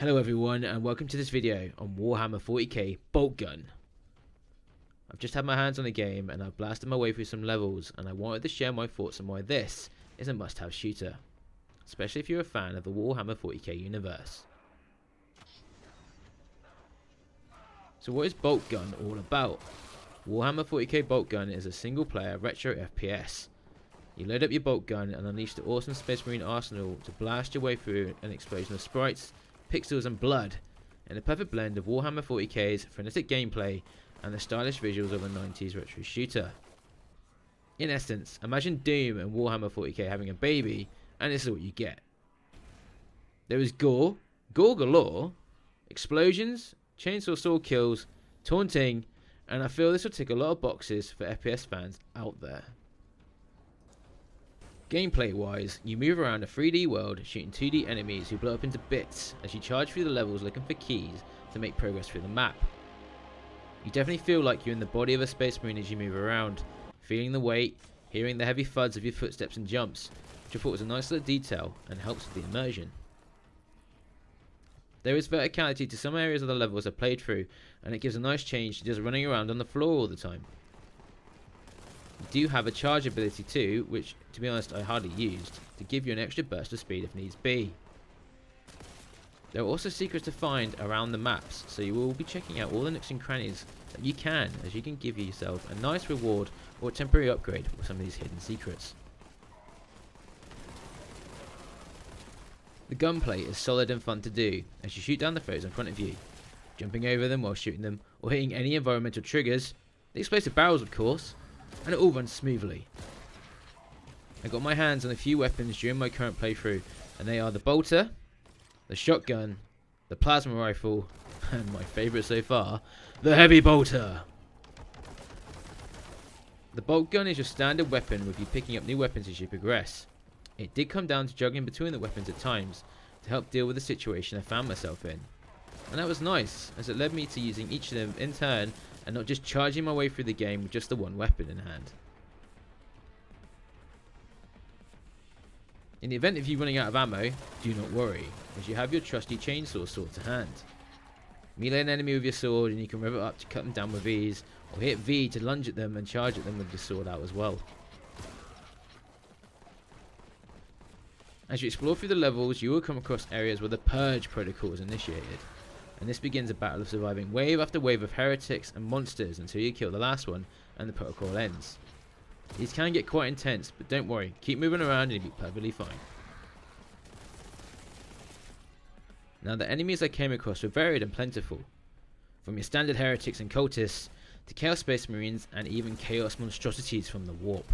Hello everyone and welcome to this video on Warhammer 40K Boltgun. I've just had my hands on the game and I've blasted my way through some levels, and I wanted to share my thoughts on why this is a must-have shooter, especially if you're a fan of the Warhammer 40K universe. So what is Boltgun all about? Warhammer 40K Boltgun is a single player retro FPS. You load up your Boltgun and unleash the awesome Space Marine arsenal to blast your way through an explosion of sprites, pixels and blood, in a perfect blend of Warhammer 40k's frenetic gameplay and the stylish visuals of a 90s retro shooter. In essence, imagine Doom and Warhammer 40k having a baby, and this is what you get. There is gore galore, explosions, chainsaw sword kills, taunting, and I feel this will tick a lot of boxes for FPS fans out there. Gameplay wise, you move around a 3D world shooting 2D enemies who blow up into bits as you charge through the levels looking for keys to make progress through the map. You definitely feel like you're in the body of a Space Marine as you move around, feeling the weight, hearing the heavy thuds of your footsteps and jumps, which I thought was a nice little detail and helps with the immersion. There is verticality to some areas of the levels I played through, and it gives a nice change to just running around on the floor all the time. You do have a charge ability too, which to be honest I hardly used, to give you an extra burst of speed if needs be. There are also secrets to find around the maps, so you will be checking out all the nooks and crannies that you can, as you can give yourself a nice reward or a temporary upgrade for some of these hidden secrets. The gunplay is solid and fun to do, as you shoot down the foes in front of you, jumping over them while shooting them, or hitting any environmental triggers, the explosive barrels of course, and it all runs smoothly. I got my hands on a few weapons during my current playthrough, and they are the bolter, the shotgun, the plasma rifle, and my favourite so far, the heavy bolter. The bolt gun is your standard weapon, with you picking up new weapons as you progress. It did come down to juggling between the weapons at times to help deal with the situation I found myself in, and that was nice, as it led me to using each of them in turn and not just charging my way through the game with just the one weapon in hand. In the event of you running out of ammo, do not worry, as you have your trusty chainsaw sword to hand. Melee an enemy with your sword and you can rev it up to cut them down with ease, or hit V to lunge at them and charge at them with your sword out as well. As you explore through the levels, you will come across areas where the purge protocol is initiated, and this begins a battle of surviving wave after wave of heretics and monsters until you kill the last one and the protocol ends. These can get quite intense, but don't worry, keep moving around and you'll be perfectly fine. Now, the enemies I came across were varied and plentiful, from your standard heretics and cultists to chaos space marines and even chaos monstrosities from the warp.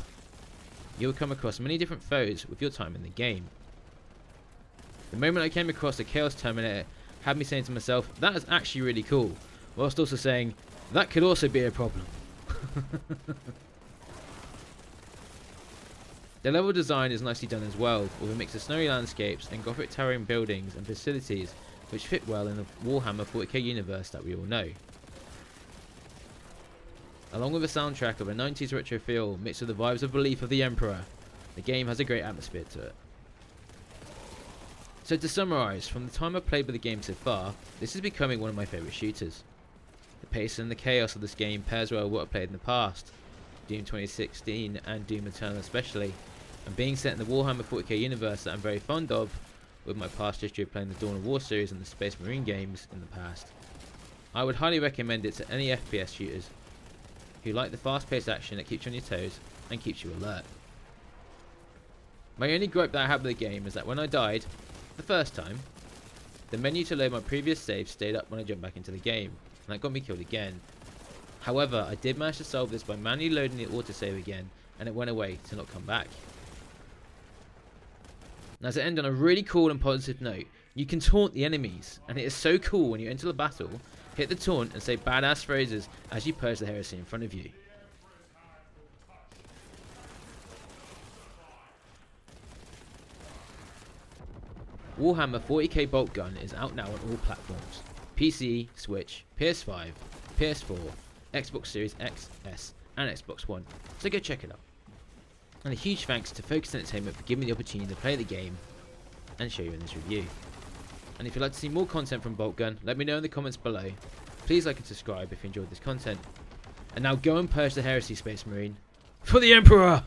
You will come across many different foes with your time in the game. The moment I came across a chaos terminator had me saying to myself, that is actually really cool, whilst also saying, that could also be a problem. The level design is nicely done as well, with a mix of snowy landscapes and gothic towering buildings and facilities which fit well in the Warhammer 40k universe that we all know. Along with a soundtrack of a 90s retro feel mixed with the vibes of belief of the Emperor, the game has a great atmosphere to it. So to summarise, from the time I've played with the game so far, this is becoming one of my favourite shooters. The pace and the chaos of this game pairs well with what I've played in the past, Doom 2016 and Doom Eternal especially, and being set in the Warhammer 40k universe that I'm very fond of, with my past history of playing the Dawn of War series and the Space Marine games in the past. I would highly recommend it to any FPS shooters who like the fast-paced action that keeps you on your toes and keeps you alert. My only gripe that I had with the game is that when I died the first time, the menu to load my previous save stayed up when I jumped back into the game, and that got me killed again. However, I did manage to solve this by manually loading the autosave again, and it went away to not come back. Now, to end on a really cool and positive note, you can taunt the enemies, and it is so cool when you enter the battle, hit the taunt and say badass phrases as you purge the heresy in front of you. Warhammer 40k Boltgun is out now on all platforms: PC, Switch, PS5, PS4, Xbox Series X, S, and Xbox One, so go check it out. And a huge thanks to Focus Entertainment for giving me the opportunity to play the game and show you in this review. And if you'd like to see more content from Boltgun, let me know in the comments below. Please like and subscribe if you enjoyed this content. And now go and purge the Heresy Space Marine for the Emperor!